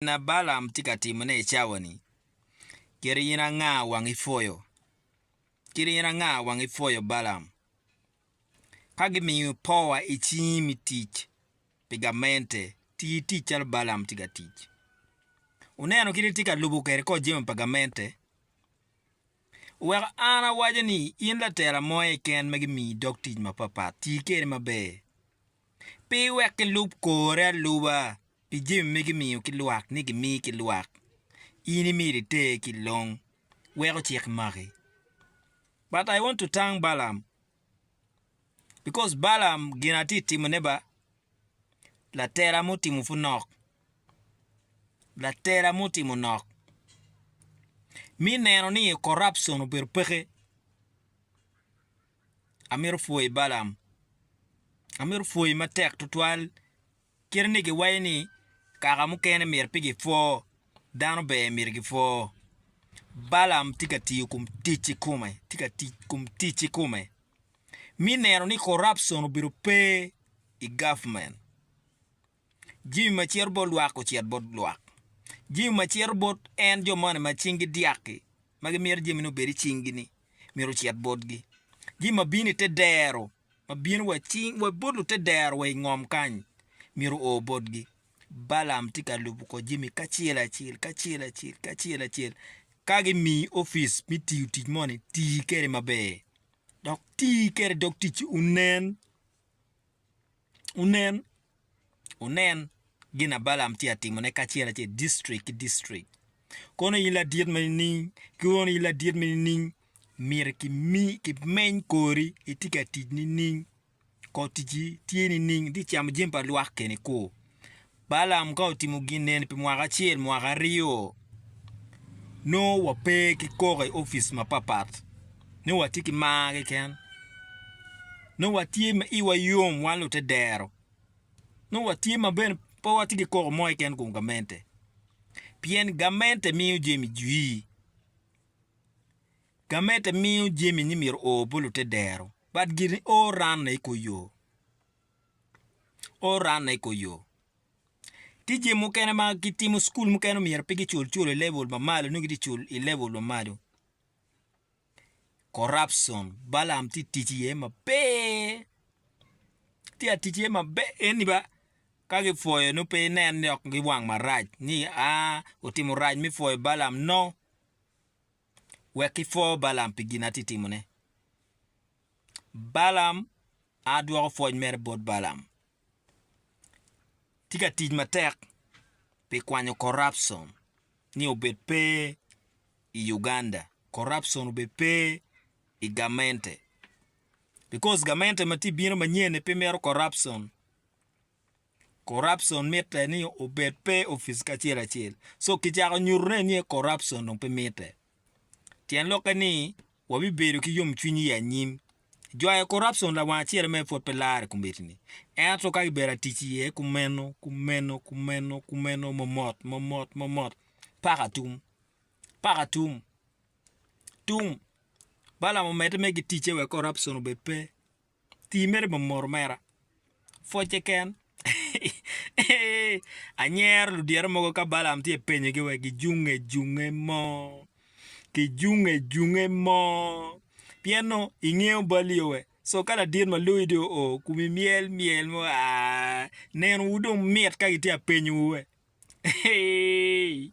na Balaam tika timone chawani. Kiri yina nga wangi foyo. Kiri yina nga wangi foyo Balaam. Kagi miyu power ichimi teach. Pigamente ti teachal Balaam tika teach. Uneno kiri tika lubu kere ko jima pagamente. Weka ana wajani inla tera moye ken magi mi dok teach mapapa. Ti kere mabe. Pi weki lub kore luba. Pi jima magi miyu ki luak. Nigi mi ki luak. Ini miri te ki long. Weko chik magi. But I want to thank Balaam. Because Balaam ginati timoneba. La tera muti mufunok. La tera muti munok. Mi neno ni corruption uber peke. Amir fui Balaam. Amir fui matek tutual. Kirniki waini. Kagamukene mir pigi fo. Dano be mirgi fo. Balaam tika ti kum tichi kume. Tika ti kum tichi kume. Mi neno ni corruption uber pe. I government. Jimi machier bo luak o chier bo luak. Jimi machier bot en jo mane machingi diaki. Magi mier jimi no beri chingi ni. Miru chier bodgi. Jimi mabini te dero. Mabini wa ching. Wa bodu te dero wa ingom kany. Miru o bodgi. Balaam tika lupu ko jimi kachiela chil. Kachiela chil. Kachiela chil. Kagi mi office mi tiu tij money. Ti kere mabe. Dok ti kere dok tich unen. Unen. Gina Balaam tia timone kachiela che district. Kono ila diet mani. Kono ila diet mani. Mir ki mi ki main kori. Itika tij ni ning. Ko tiji tieni ning. Di cham jimpa luak kene ko. Balaam kao timu ginen pi mwaka chiel mwaka rio. No wape ki kore office mapapat. No watiki maage ken. No watie ma iwa yom walo te dero. No watie ma ben pa watiki kore moe ken kum gamente. Pien gamente miu jemi jui. Gamente miu jemi nimir o bulu te dero. But giri o ran na iko yo. O ran na iko yo. Tiji mukene ma kitimu school mukene mir pigi chul level mamalo nugiti chul level mamalo. Corruption. Balaam ti tiji ye ma be. Ti a tiji ye ma be. Eni ba. Kage foye no pe nen yok ngi wang maraj. Ni utimu raj mi foye Balaam no. Weki fo Balaam pigina ti timune. Balaam adwa foye mere bod Balaam. Tika tij matek. Pe kwanyo corruption. Ni obet pe i Uganda. Corruption obet pe i gamente. Because gamente mati bino manyene pe mero corruption. Corruption mete ni obet pe office kachiel chiel. So kichako nyurne ni corruption no pe mete. Tien loka ni wabi bedo ki yom chunyi ya nyim. Joa corruption la wachiel me fot pelare kumbetini. Ento kagi bera tichi ye kumeno. Momot. Paka tum. Balaam mete megi tiche we corruption obet pe. Ti mere mamor mera. Foche ken. Anyer ludier mogo ka Balaam tie penye giwe junge mo. Ki junge mo. Piano ingeo baliowe. So kala dir ma luido o kumi miel mo nen udong miet ka gitia penye uwe.